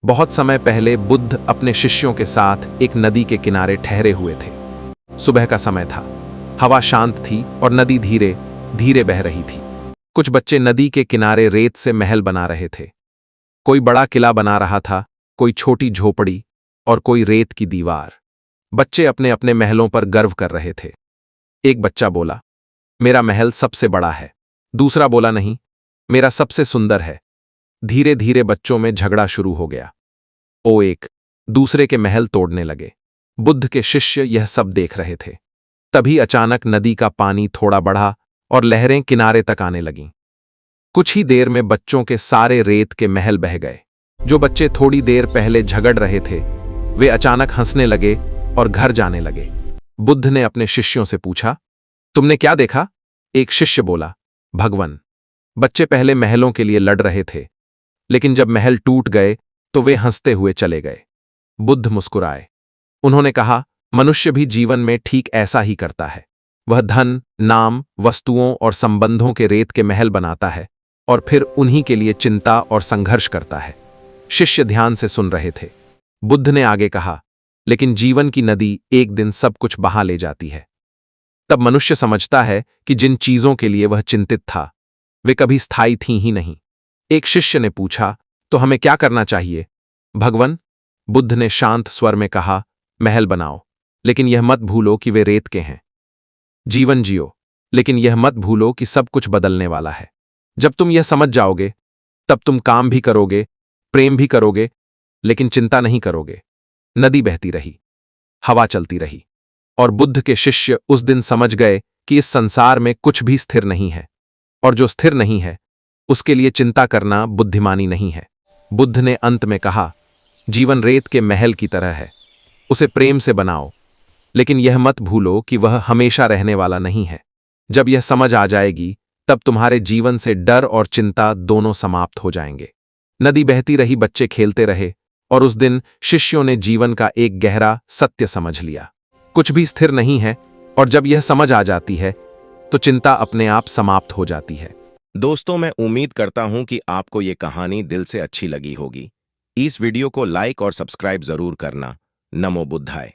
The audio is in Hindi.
बहुत समय पहले बुद्ध अपने शिष्यों के साथ एक नदी के किनारे ठहरे हुए थे। सुबह का समय था, हवा शांत थी और नदी धीरे धीरे बह रही थी। कुछ बच्चे नदी के किनारे रेत से महल बना रहे थे। कोई बड़ा किला बना रहा था, कोई छोटी झोपड़ी और कोई रेत की दीवार। बच्चे अपने अपने महलों पर गर्व कर रहे थे। एक बच्चा बोला, मेरा महल सबसे बड़ा है। दूसरा बोला, नहीं, मेरा सबसे सुंदर है। धीरे धीरे बच्चों में झगड़ा शुरू हो गया। वो एक दूसरे के महल तोड़ने लगे। बुद्ध के शिष्य यह सब देख रहे थे। तभी अचानक नदी का पानी थोड़ा बढ़ा और लहरें किनारे तक आने लगीं। कुछ ही देर में बच्चों के सारे रेत के महल बह गए। जो बच्चे थोड़ी देर पहले झगड़ रहे थे, वे अचानक हंसने लगे और घर जाने लगे। बुद्ध ने अपने शिष्यों से पूछा, तुमने क्या देखा? एक शिष्य बोला, भगवन, बच्चे पहले महलों के लिए लड़ रहे थे, लेकिन जब महल टूट गए तो वे हंसते हुए चले गए। बुद्ध मुस्कुराए। उन्होंने कहा, मनुष्य भी जीवन में ठीक ऐसा ही करता है। वह धन, नाम, वस्तुओं और संबंधों के रेत के महल बनाता है और फिर उन्हीं के लिए चिंता और संघर्ष करता है। शिष्य ध्यान से सुन रहे थे। बुद्ध ने आगे कहा, लेकिन जीवन की नदी एक दिन सब कुछ बहा ले जाती है। तब मनुष्य समझता है कि जिन चीजों के लिए वह चिंतित था, वे कभी स्थायी थीं ही नहीं। एक शिष्य ने पूछा, तो हमें क्या करना चाहिए? भगवन, बुद्ध ने शांत स्वर में कहा, महल बनाओ, लेकिन यह मत भूलो कि वे रेत के हैं। जीवन जियो, लेकिन यह मत भूलो कि सब कुछ बदलने वाला है। जब तुम यह समझ जाओगे, तब तुम काम भी करोगे, प्रेम भी करोगे, लेकिन चिंता नहीं करोगे। नदी बहती रही, हवा चलती रही, और बुद्ध के शिष्य उस दिन समझ गए कि इस संसार में कुछ भी स्थिर नहीं है, और जो स्थिर नहीं है उसके लिए चिंता करना बुद्धिमानी नहीं है। बुद्ध ने अंत में कहा, जीवन रेत के महल की तरह है, उसे प्रेम से बनाओ, लेकिन यह मत भूलो कि वह हमेशा रहने वाला नहीं है। जब यह समझ आ जाएगी, तब तुम्हारे जीवन से डर और चिंता दोनों समाप्त हो जाएंगे। नदी बहती रही, बच्चे खेलते रहे, और उस दिन शिष्यों ने जीवन का एक गहरा सत्य समझ लिया। कुछ भी स्थिर नहीं है, और जब यह समझ आ जाती है, तो चिंता अपने आप समाप्त हो जाती है। दोस्तों, मैं उम्मीद करता हूं कि आपको ये कहानी दिल से अच्छी लगी होगी। इस वीडियो को लाइक और सब्सक्राइब जरूर करना। नमो बुद्धाय।